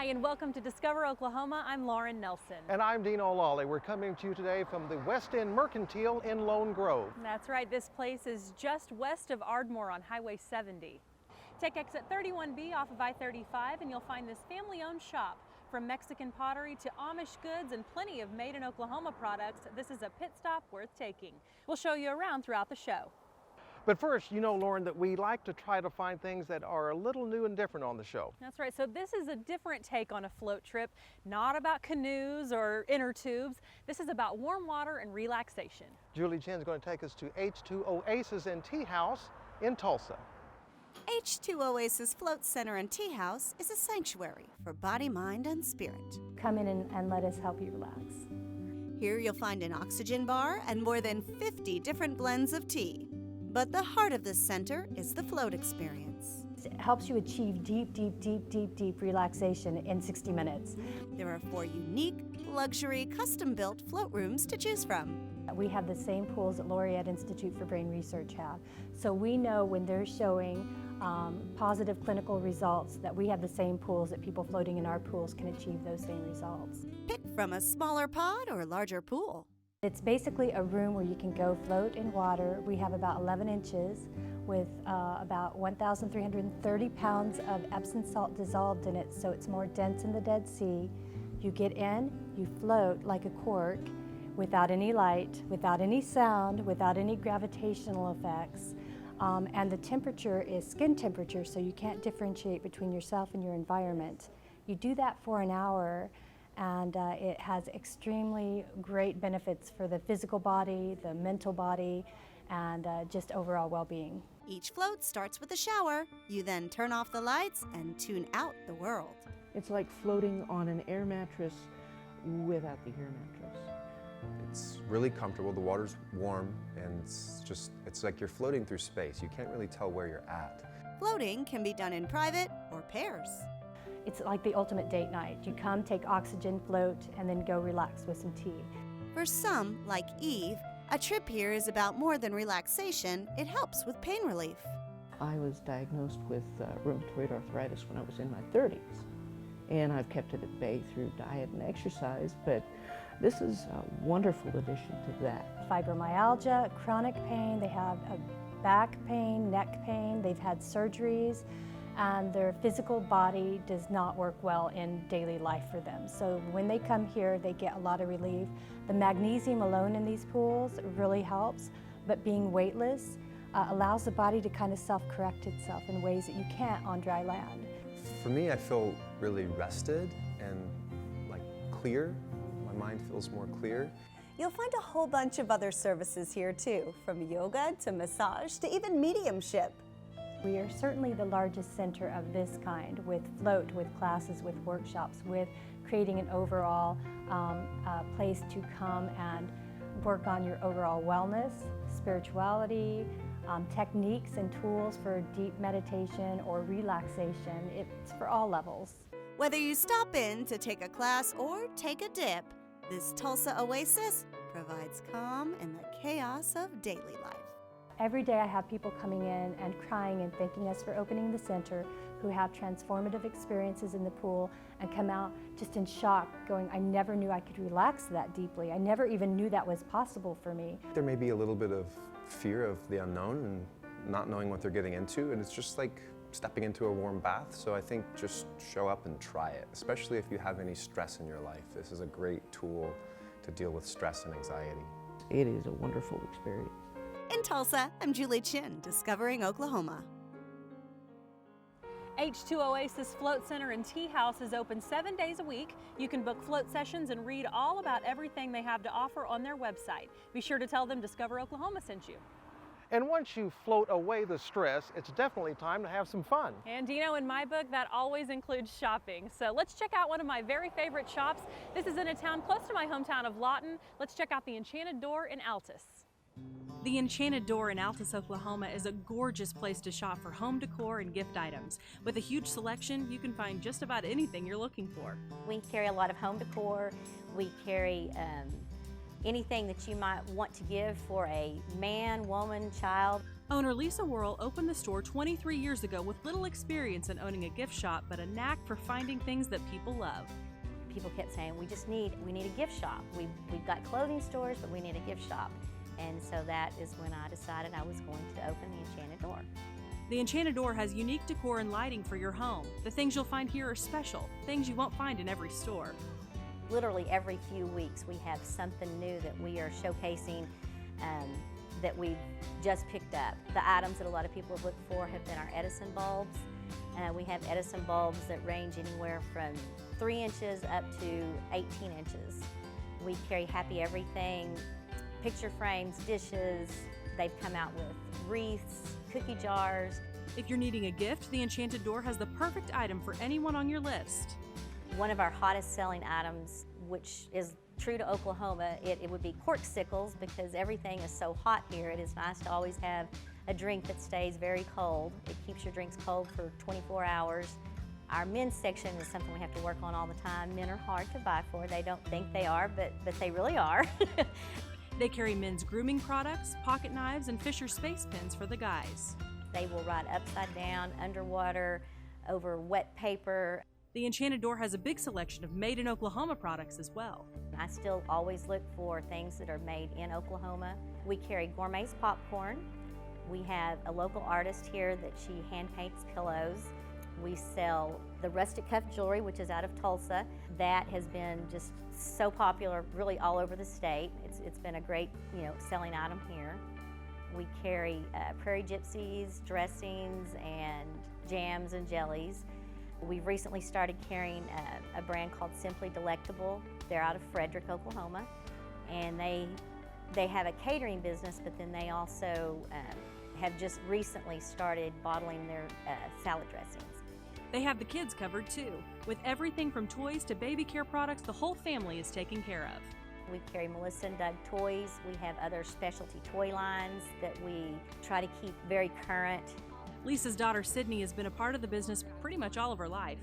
Hi, and welcome to Discover Oklahoma. I'm Lauren Nelson. And I'm Dean O'Lawley. We're coming to you today from the West End Mercantile in Lone Grove. That's right. This place is just west of Ardmore on Highway 70. Take exit 31B off of I-35 and you'll find this family-owned shop. From Mexican pottery to Amish goods and plenty of made in Oklahoma products, this is a pit stop worth taking. We'll show you around throughout the show. But first, you know, Lauren, that we like to try to find things that are a little new and different on the show. That's right. So this is a different take on a float trip, not about canoes or inner tubes. This is about warm water and relaxation. Julie Chen's going to take us to H2 Oasis and Tea House in Tulsa. H2 Oasis Float Center and Tea House is a sanctuary for body, mind, and spirit. Come in and let us help you relax. Here you'll find an oxygen bar and more than 50 different blends of tea. But the heart of this center is the float experience. It helps you achieve deep relaxation in 60 minutes. There are 4 unique, luxury, custom-built float rooms to choose from. We have the same pools that Laureate Institute for Brain Research have. So we know when they're showing positive clinical results that we have the same pools that people floating in our pools can achieve those same results. Pick from a smaller pod or larger pool. It's basically a room where you can go float in water. We have about 11 inches with about 1,330 pounds of Epsom salt dissolved in it, so it's more dense in the Dead Sea. You get in, you float like a cork without any light, without any sound, without any gravitational effects. And the temperature is skin temperature, so you can't differentiate between yourself and your environment. You do that for an hour, and it has extremely great benefits for the physical body, the mental body, and just overall well-being. Each float starts with a shower. You then turn off the lights and tune out the world. It's like floating on an air mattress without the air mattress. It's really comfortable, the water's warm, and it's like you're floating through space. You can't really tell where you're at. Floating can be done in private or pairs. It's like the ultimate date night. You come, take oxygen, float, and then go relax with some tea. For some, like Eve, a trip here is about more than relaxation. It helps with pain relief. I was diagnosed with rheumatoid arthritis when I was in my 30s, and I've kept it at bay through diet and exercise, but this is a wonderful addition to that. Fibromyalgia, chronic pain, they have back pain, neck pain, they've had surgeries, and their physical body does not work well in daily life for them. So when they come here, they get a lot of relief. The magnesium alone in these pools really helps, but being weightless allows the body to kind of self-correct itself in ways that you can't on dry land. For me, I feel really rested and like clear. My mind feels more clear. You'll find a whole bunch of other services here too, from yoga to massage to even mediumship. We are certainly the largest center of this kind, with float, with classes, with workshops, with creating an overall place to come and work on your overall wellness, spirituality, techniques and tools for deep meditation or relaxation. It's for all levels. Whether you stop in to take a class or take a dip, this Tulsa Oasis provides calm in the chaos of daily life. Every day I have people coming in and crying and thanking us for opening the center who have transformative experiences in the pool and come out just in shock going, I never knew I could relax that deeply. I never even knew that was possible for me. There may be a little bit of fear of the unknown and not knowing what they're getting into, and it's just like stepping into a warm bath. So I think just show up and try it, especially if you have any stress in your life. This is a great tool to deal with stress and anxiety. It is a wonderful experience. In Tulsa, I'm Julie Chen, Discovering Oklahoma. H2 Oasis Float Center and Tea House is open 7 days a week. You can book float sessions and read all about everything they have to offer on their website. Be sure to tell them Discover Oklahoma sent you. And once you float away the stress, it's definitely time to have some fun. And you know, in my book, that always includes shopping. So let's check out one of my very favorite shops. This is in a town close to my hometown of Lawton. Let's check out the Enchanted Door in Altus. The Enchanted Door in Altus, Oklahoma is a gorgeous place to shop for home decor and gift items. With a huge selection, you can find just about anything you're looking for. We carry a lot of home decor. We carry anything that you might want to give for a man, woman, child. Owner Lisa Worrell opened the store 23 years ago with little experience in owning a gift shop, but a knack for finding things that people love. People kept saying, we need a gift shop. We've got clothing stores, but we need a gift shop. And so that is when I decided I was going to open the Enchanted Door. The Enchanted Door has unique decor and lighting for your home. The things you'll find here are special, things you won't find in every store. Literally every few weeks we have something new that we are showcasing that we've just picked up. The items that a lot of people have looked for have been our Edison bulbs. We have Edison bulbs that range anywhere from 3 inches up to 18 inches. We carry Happy Everything, picture frames, dishes. They've come out with wreaths, cookie jars. If you're needing a gift, the Enchanted Door has the perfect item for anyone on your list. One of our hottest selling items, which is true to Oklahoma, it would be corksicles, because everything is so hot here. It is nice to always have a drink that stays very cold. It keeps your drinks cold for 24 hours. Our men's section is something we have to work on all the time. Men are hard to buy for. They don't think they are, but they really are. They carry men's grooming products, pocket knives, and Fisher space pins for the guys. They will ride upside down, underwater, over wet paper. The Enchanted Door has a big selection of made in Oklahoma products as well. I still always look for things that are made in Oklahoma. We carry Gourmet's popcorn. We have a local artist here that she hand paints pillows. We sell the rustic cuff jewelry, which is out of Tulsa. That has been just so popular really all over the state. It's been a great, selling item here. We carry Prairie Gypsies, dressings, and jams and jellies. We've recently started carrying a brand called Simply Delectable. They're out of Frederick, Oklahoma, and they have a catering business, but then they also have just recently started bottling their salad dressings. They have the kids covered too. With everything from toys to baby care products, the whole family is taken care of. We carry Melissa and Doug toys. We have other specialty toy lines that we try to keep very current. Lisa's daughter Sydney has been a part of the business pretty much all of her life.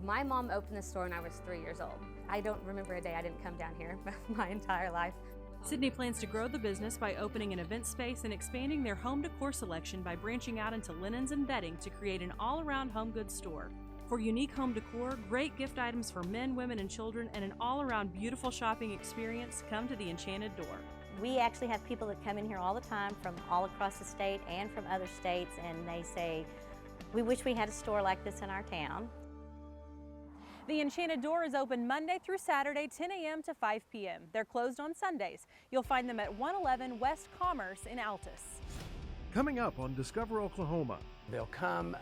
My mom opened the store when I was 3 years old. I don't remember a day I didn't come down here my entire life. Sydney plans to grow the business by opening an event space and expanding their home decor selection by branching out into linens and bedding to create an all-around home goods store. For unique home decor, great gift items for men, women, and children, and an all-around beautiful shopping experience, come to the Enchanted Door. We actually have people that come in here all the time from all across the state and from other states, and they say, we wish we had a store like this in our town. The Enchanted Door is open Monday through Saturday, 10 a.m. to 5 p.m. They're closed on Sundays. You'll find them at 111 West Commerce in Altus. Coming up on Discover Oklahoma. They'll come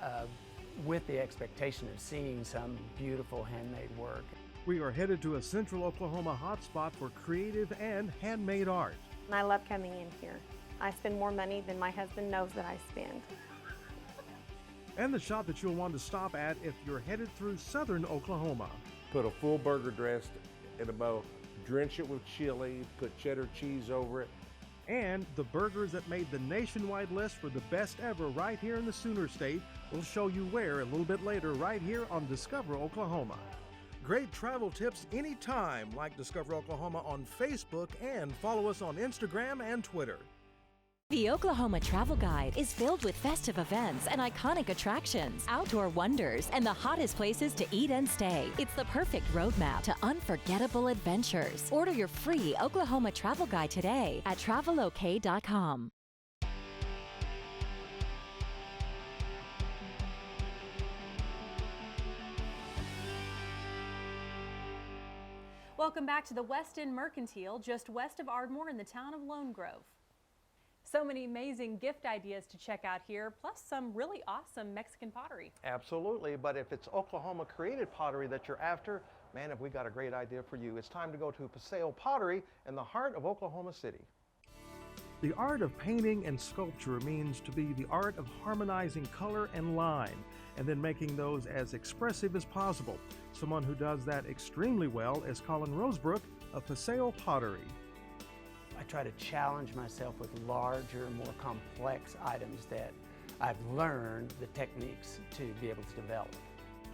with the expectation of seeing some beautiful handmade work. We are headed to a central Oklahoma hotspot for creative and handmade art. And I love coming in here. I spend more money than my husband knows that I spend. And the shop that you'll want to stop at if you're headed through southern Oklahoma. Put a full burger dressed in a bowl, drench it with chili, put cheddar cheese over it. And the burgers that made the nationwide list for the best ever right here in the Sooner State. We'll show you where a little bit later right here on Discover Oklahoma. Great travel tips anytime, like Discover Oklahoma on Facebook, and follow us on Instagram and Twitter. The Oklahoma Travel Guide is filled with festive events and iconic attractions, outdoor wonders, and the hottest places to eat and stay. It's the perfect roadmap to unforgettable adventures. Order your free Oklahoma Travel Guide today at travelok.com. Welcome back to the West End Mercantile, just west of Ardmore in the town of Lone Grove. So many amazing gift ideas to check out here, plus some really awesome Mexican pottery. Absolutely, but if it's Oklahoma created pottery that you're after, man, have we got a great idea for you. It's time to go to Paseo Pottery in the heart of Oklahoma City. The art of painting and sculpture means to be the art of harmonizing color and line, and then making those as expressive as possible. Someone who does that extremely well is Collin Rosebrook of Paseo Pottery. I try to challenge myself with larger, more complex items that I've learned the techniques to be able to develop.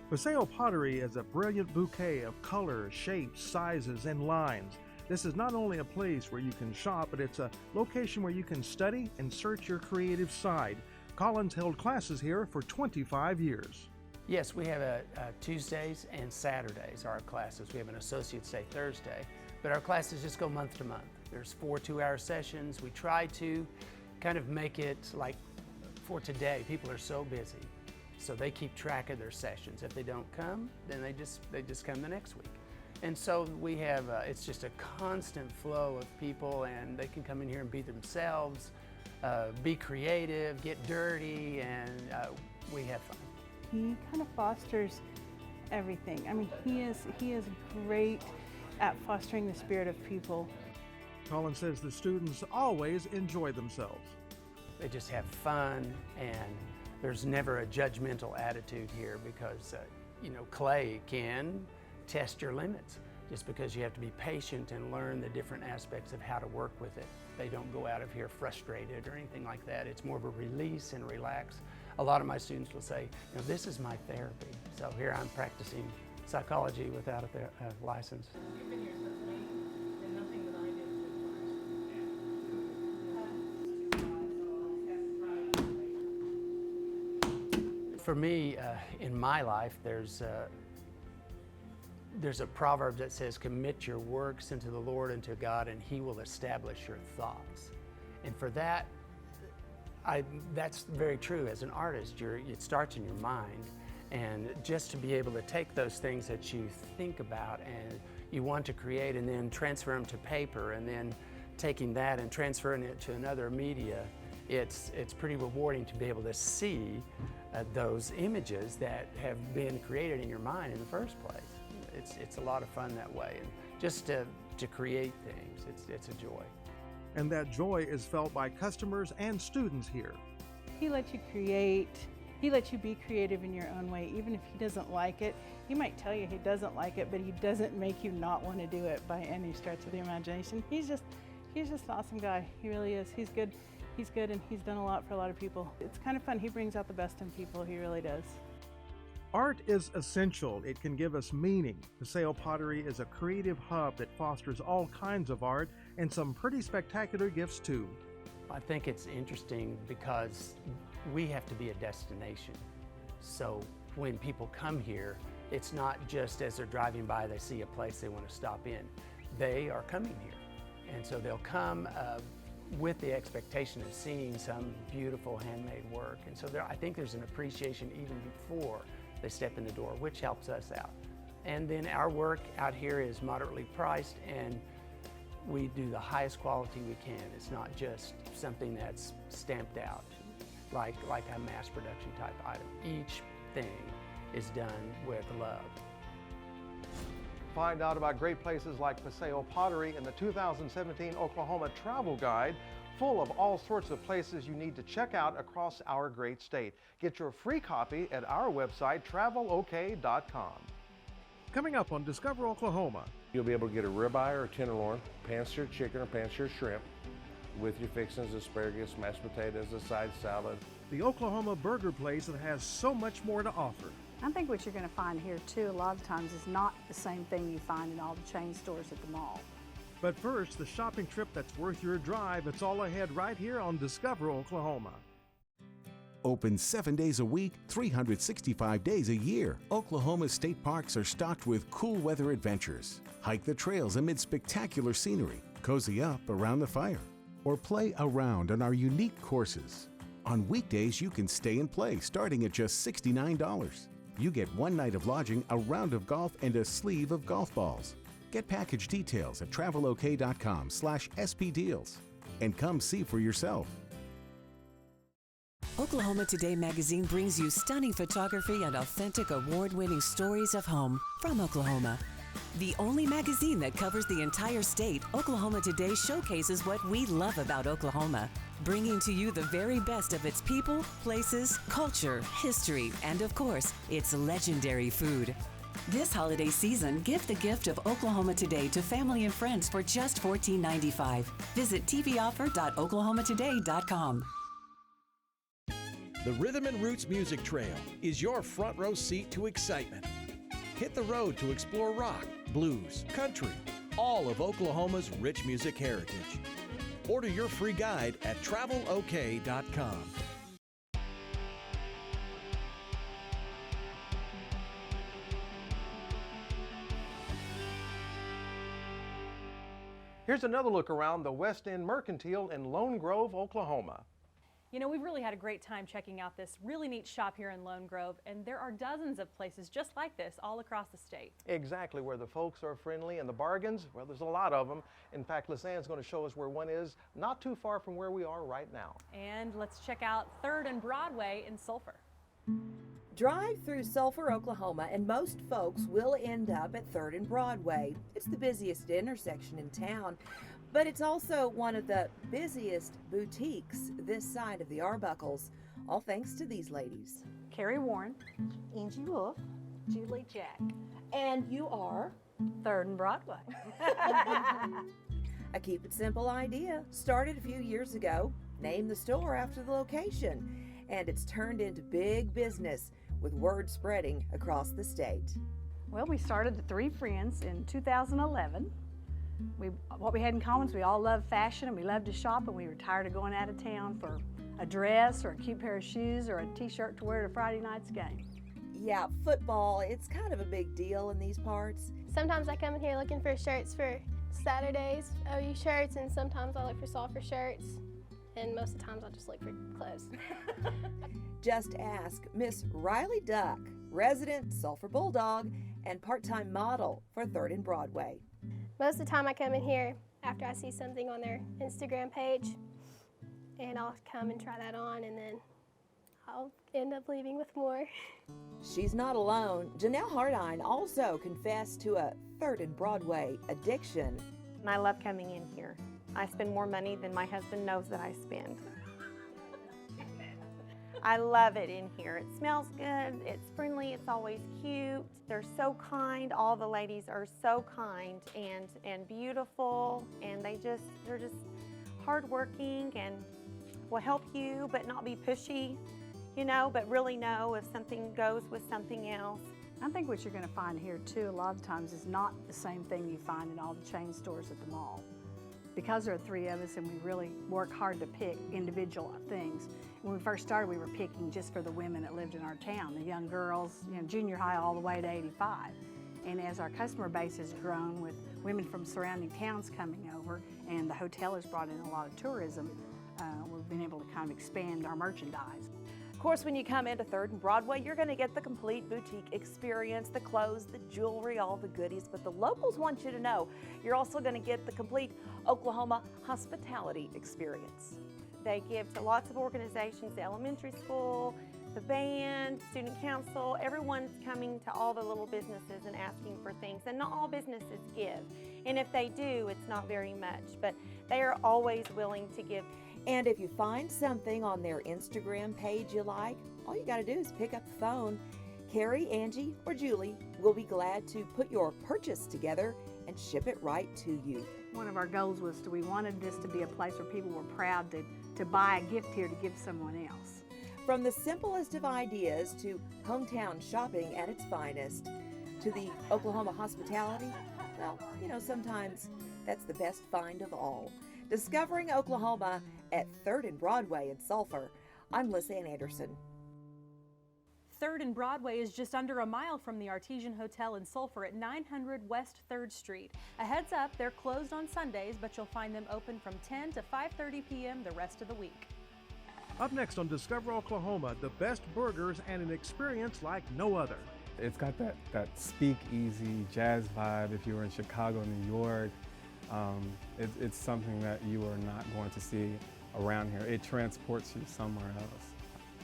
Paseo Pottery is a brilliant bouquet of colors, shapes, sizes, and lines This is not only a place where you can shop, but it's a location where you can study and search your creative side. Collin's held classes here for 25 years. Yes, we have Tuesdays and Saturdays are our classes. We have an Associate's Day Thursday, but our classes just go month to month. There's 4 2-hour sessions. We try to kind of make it like for today. People are so busy, so they keep track of their sessions. If they don't come, then they just come the next week. And so we have, it's just a constant flow of people, and they can come in here and be themselves, be creative, get dirty, and we have fun. He kind of fosters everything. I mean, he is great at fostering the spirit of people. Collin says the students always enjoy themselves. They just have fun, and there's never a judgmental attitude here because, you know, clay can test your limits just because you have to be patient and learn the different aspects of how to work with it. They don't go out of here frustrated or anything like that. It's more of a release and relax. A lot of my students will say, you know, this is my therapy. So here I'm practicing psychology without a license. For me, in my life, there's a proverb that says, commit your works unto the Lord and to God, and He will establish your thoughts. And for that, that's very true. As an artist, it starts in your mind, and just to be able to take those things that you think about and you want to create and then transfer them to paper, and then taking that and transferring it to another media, it's pretty rewarding to be able to see those images that have been created in your mind in the first place. It's a lot of fun that way, and just to create things, it's a joy. And that joy is felt by customers and students here. He lets you create. He lets you be creative in your own way. Even if he doesn't like it, he might tell you he doesn't like it, but he doesn't make you not want to do it by any stretch of the imagination. He's just an awesome guy. He really is. He's good. He's good, and he's done a lot for a lot of people. It's kind of fun. He brings out the best in people. He really does. Art is essential. It can give us meaning. Paseo Pottery is a creative hub that fosters all kinds of art and some pretty spectacular gifts too. I think it's interesting because we have to be a destination. So when people come here, it's not just as they're driving by, they see a place they want to stop in. They are coming here. And so they'll come with the expectation of seeing some beautiful handmade work. And so I think there's an appreciation even before they step in the door, which helps us out. And then our work out here is moderately priced, and we do the highest quality we can. It's not just something that's stamped out like a mass production type item. Each thing is done with love. Find out about great places like Paseo Pottery in the 2017 Oklahoma Travel Guide, full of all sorts of places you need to check out across our great state. Get your free copy at our website, travelok.com. Coming up on Discover Oklahoma. You'll be able to get a ribeye or a tenderloin, pan-seared chicken or pan-seared shrimp, with your fixings, asparagus, mashed potatoes, a side salad. The Oklahoma burger place that has so much more to offer. I think what you're going to find here too a lot of times is not the same thing you find in all the chain stores at the mall. But first, the shopping trip that's worth your drive. It's all ahead right here on Discover Oklahoma. Open 7 days a week, 365 days a year. Oklahoma state parks are stocked with cool weather adventures. Hike the trails amid spectacular scenery. Cozy up around the fire. Or play around on our unique courses. On weekdays, you can stay and play starting at just $69. You get 1 night of lodging, a round of golf, and a sleeve of golf balls. Get package details at travelok.com/spdeals and come see for yourself. Oklahoma Today magazine brings you stunning photography and authentic award-winning stories of home from Oklahoma. The only magazine that covers the entire state, Oklahoma Today showcases what we love about Oklahoma, bringing to you the very best of its people, places, culture, history, and of course, its legendary food. This holiday season, give the gift of Oklahoma Today to family and friends for just $14.95. Visit tvoffer.oklahomatoday.com. The Rhythm and Roots Music Trail is your front row seat to excitement. Hit the road to explore rock, blues, country, all of Oklahoma's rich music heritage. Order your free guide at travelok.com. Here's another look around the West End Mercantile in Lone Grove, Oklahoma. You know, we've really had a great time checking out this really neat shop here in Lone Grove, and there are dozens of places just like this all across the state. Exactly, where the folks are friendly and the bargains, well, there's a lot of them. In fact, Lisanne's going to show us where one is not too far from where we are right now. And let's check out 3rd and Broadway in Sulphur. Drive through Sulphur, Oklahoma, and most folks will end up at 3rd and Broadway. It's the busiest intersection in town, but it's also one of the busiest boutiques this side of the Arbuckles, all thanks to these ladies. Carrie Warren, Angie Wolf, Julie Jack. And you are? 3rd and Broadway. A keep it simple idea started a few years ago. Name the store after the location, and it's turned into big business with word spreading across the state. Well, we started the 3 friends in 2011. What we had in common is we all loved fashion and we loved to shop, and we were tired of going out of town for a dress or a cute pair of shoes or a t-shirt to wear to Friday night's game. Yeah, football, it's kind of a big deal in these parts. Sometimes I come in here looking for shirts for Saturdays, OU shirts, and sometimes I look for Sulphur shirts, and most of the times I just look for clothes. Just ask Miss Rilee Duck, resident Sulphur Bulldog and part-time model for 3rd and Broadway. Most of the time I come in here after I see something on their Instagram page, and I'll come and try that on, and then I'll end up leaving with more. She's not alone. Janelle Hardine also confessed to a 3rd and Broadway addiction. And I love coming in here. I spend more money than my husband knows that I spend. I love it in here. It smells good, it's friendly, it's always cute. They're so kind. All the ladies are so kind and beautiful, and they're just hardworking and will help you but not be pushy, you know, but really know if something goes with something else. I think what you're going to find here too a lot of times is not the same thing you find in all the chain stores at the mall. Because there are 3 of us and we really work hard to pick individual things. When we first started, we were picking just for the women that lived in our town, the young girls, you know, junior high all the way to 85. And as our customer base has grown with women from surrounding towns coming over, and the hotel has brought in a lot of tourism, we've been able to kind of expand our merchandise. Of course, when you come into 3rd and Broadway, you're going to get the complete boutique experience, the clothes, the jewelry, all the goodies. But the locals want you to know you're also going to get the complete Oklahoma hospitality experience. They give to lots of organizations, the elementary school, the band, student council. Everyone's coming to all the little businesses and asking for things. And not all businesses give. And if they do, it's not very much. But they are always willing to give. And if you find something on their Instagram page you like, all you got to do is pick up the phone. Carrie, Angie, or Julie will be glad to put your purchase together and ship it right to you. One of our goals was we wanted this to be a place where people were proud to buy a gift here to give someone else. From the simplest of ideas to hometown shopping at its finest, to the Oklahoma hospitality, well, you know, sometimes that's the best find of all. Discovering Oklahoma at 3rd and Broadway in Sulphur. I'm Lisanne Anderson. 3rd and Broadway is just under a mile from the Artesian Hotel in Sulphur at 900 West 3rd Street. A heads up, they're closed on Sundays, but you'll find them open from 10 to 5:30 p.m. the rest of the week. Up next on Discover Oklahoma, the best burgers and an experience like no other. It's got that speakeasy jazz vibe if you were in Chicago, New York. It's something that you are not going to see around here. It transports you somewhere else.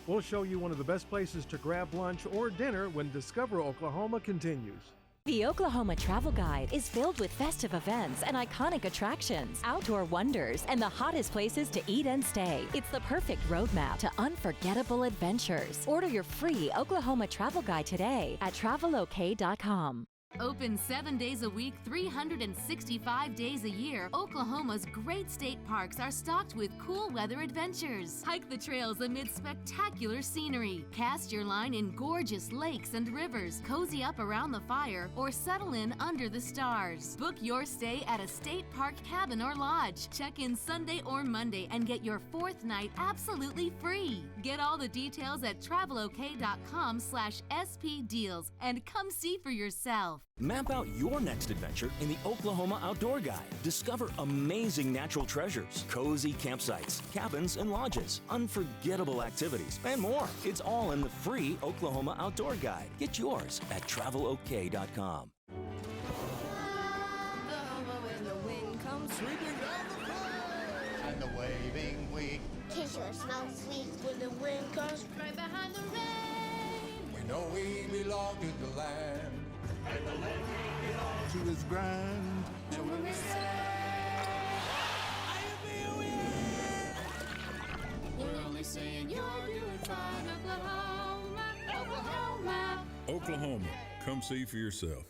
We'll show you one of the best places to grab lunch or dinner when Discover Oklahoma continues. The Oklahoma Travel Guide is filled with festive events and iconic attractions, outdoor wonders, and the hottest places to eat and stay. It's the perfect roadmap to unforgettable adventures. Order your free Oklahoma Travel Guide today at travelok.com. Open 7 days a week, 365 days a year, Oklahoma's great state parks are stocked with cool weather adventures. Hike the trails amid spectacular scenery. Cast your line in gorgeous lakes and rivers. Cozy up around the fire or settle in under the stars. Book your stay at a state park cabin or lodge. Check in Sunday or Monday and get your 4th night absolutely free. Get all the details at travelok.com/spdeals and come see for yourself. Map out your next adventure in the Oklahoma Outdoor Guide. Discover amazing natural treasures, cozy campsites, cabins and lodges, unforgettable activities, and more. It's all in the free Oklahoma Outdoor Guide. Get yours at travelok.com. And the waving wing. Kiss your smells sweet when the wind comes right behind the rain. We know we belong to the land. And the land we belong to is grand. So when we say, we're only saying you're doing fine, Oklahoma, Oklahoma. Oklahoma, come see for yourself.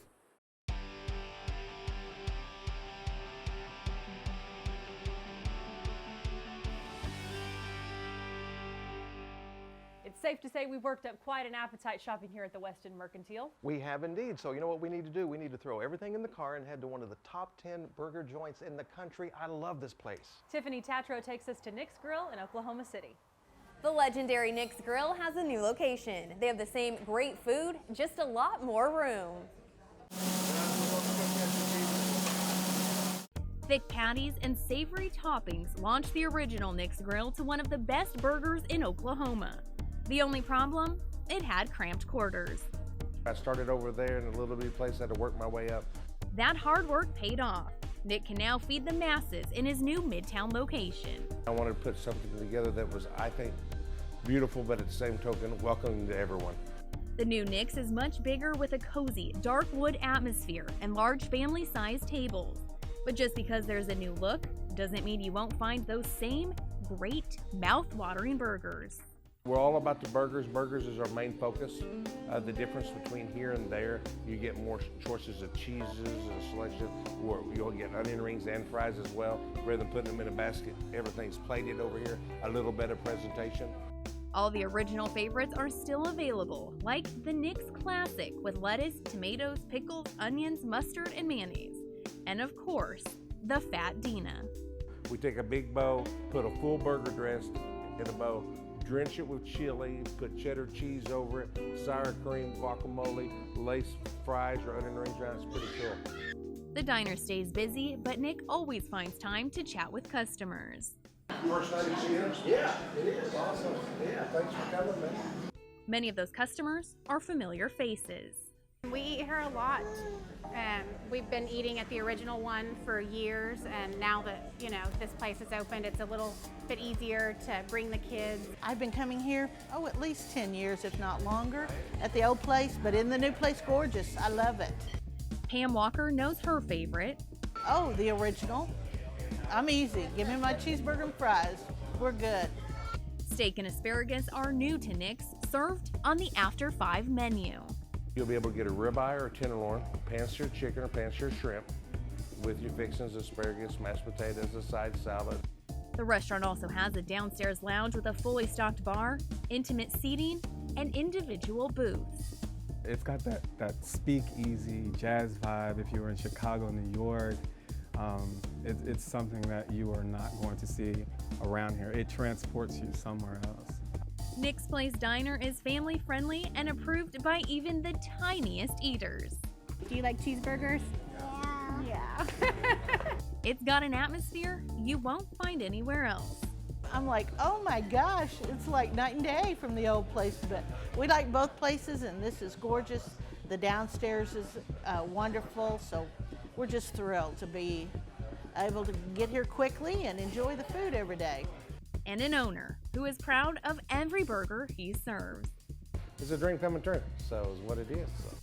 It's safe to say we've worked up quite an appetite shopping here at the Weston Mercantile. We have indeed. So you know what we need to do? We need to throw everything in the car and head to one of the top 10 burger joints in the country. I love this place. Tiffany Tatro takes us to Nick's Grill in Oklahoma City. The legendary Nick's Grill has a new location. They have the same great food, just a lot more room. Thick patties and savory toppings launched the original Nick's Grill to one of the best burgers in Oklahoma. The only problem? It had cramped quarters. I started over there in a little bitty place, had to work my way up. That hard work paid off. Nick can now feed the masses in his new Midtown location. I wanted to put something together that was, I think, beautiful, but at the same token, welcoming to everyone. The new Nick's is much bigger with a cozy, dark wood atmosphere and large family-sized tables. But just because there's a new look doesn't mean you won't find those same great, mouth-watering burgers. We're all about the burgers. Burgers is our main focus. The difference between here and there, you get more choices of cheeses and a selection, or you'll get onion rings and fries as well. Rather than putting them in a basket, everything's plated over here, a little better presentation. All the original favorites are still available, like the Nick's Classic with lettuce, tomatoes, pickles, onions, mustard, and mayonnaise. And of course, the Fat Dina. We take a big bowl, put a full burger dressed in a bowl, drench it with chili, put cheddar cheese over it, sour cream, guacamole, lace fries or onion rings around. It's pretty cool. The diner stays busy, but Nick always finds time to chat with customers. First night you see us? Yeah, it is. Awesome. Yeah, thanks for coming, man. Many of those customers are familiar faces. We eat here a lot. We've been eating at the original one for years, and now that, this place is opened, it's a little bit easier to bring the kids. I've been coming here, at least 10 years, if not longer, at the old place, but in the new place, gorgeous. I love it. Pam Walker knows her favorite. Oh, the original. I'm easy. Give me my cheeseburger and fries. We're good. Steak and asparagus are new to Nick's, served on the After 5 menu. You'll be able to get a ribeye or a tenderloin, pan-seared chicken or pan-seared shrimp, with your fixings, asparagus, mashed potatoes, a side salad. The restaurant also has a downstairs lounge with a fully stocked bar, intimate seating, and individual booths. It's got that speakeasy jazz vibe if you were in Chicago, New York. It's something that you are not going to see around here. It transports you somewhere else. Nick's Place Diner is family-friendly and approved by even the tiniest eaters. Do you like cheeseburgers? Yeah. It's got an atmosphere you won't find anywhere else. I'm like, oh my gosh, it's like night and day from the old place, but we like both places, and this is gorgeous. The downstairs is wonderful, so we're just thrilled to be able to get here quickly and enjoy the food every day. And an owner who is proud of every burger he serves. It's a dream come true, so is what it is. So.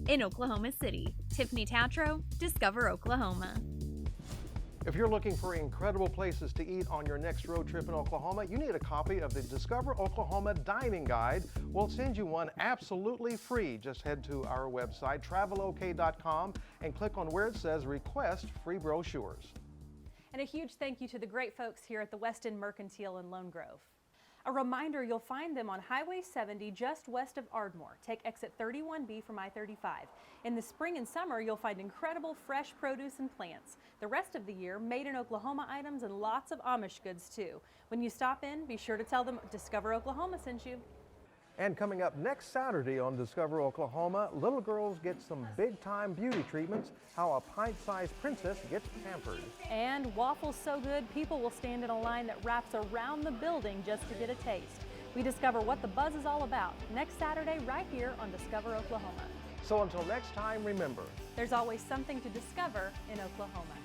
In Oklahoma City, Tiffany Tatro, Discover Oklahoma. If you're looking for incredible places to eat on your next road trip in Oklahoma, you need a copy of the Discover Oklahoma Dining Guide. We'll send you one absolutely free. Just head to our website, travelok.com, and click on where it says Request Free Brochures. And a huge thank you to the great folks here at the West End Mercantile in Lone Grove. A reminder, you'll find them on Highway 70 just west of Ardmore. Take exit 31B from I-35. In the spring and summer, you'll find incredible fresh produce and plants. The rest of the year, made in Oklahoma items and lots of Amish goods too. When you stop in, be sure to tell them Discover Oklahoma sent you. And coming up next Saturday on Discover Oklahoma, little girls get some big-time beauty treatments, how a pint-sized princess gets pampered. And waffles so good, people will stand in a line that wraps around the building just to get a taste. We discover what the buzz is all about next Saturday right here on Discover Oklahoma. So until next time, remember, there's always something to discover in Oklahoma.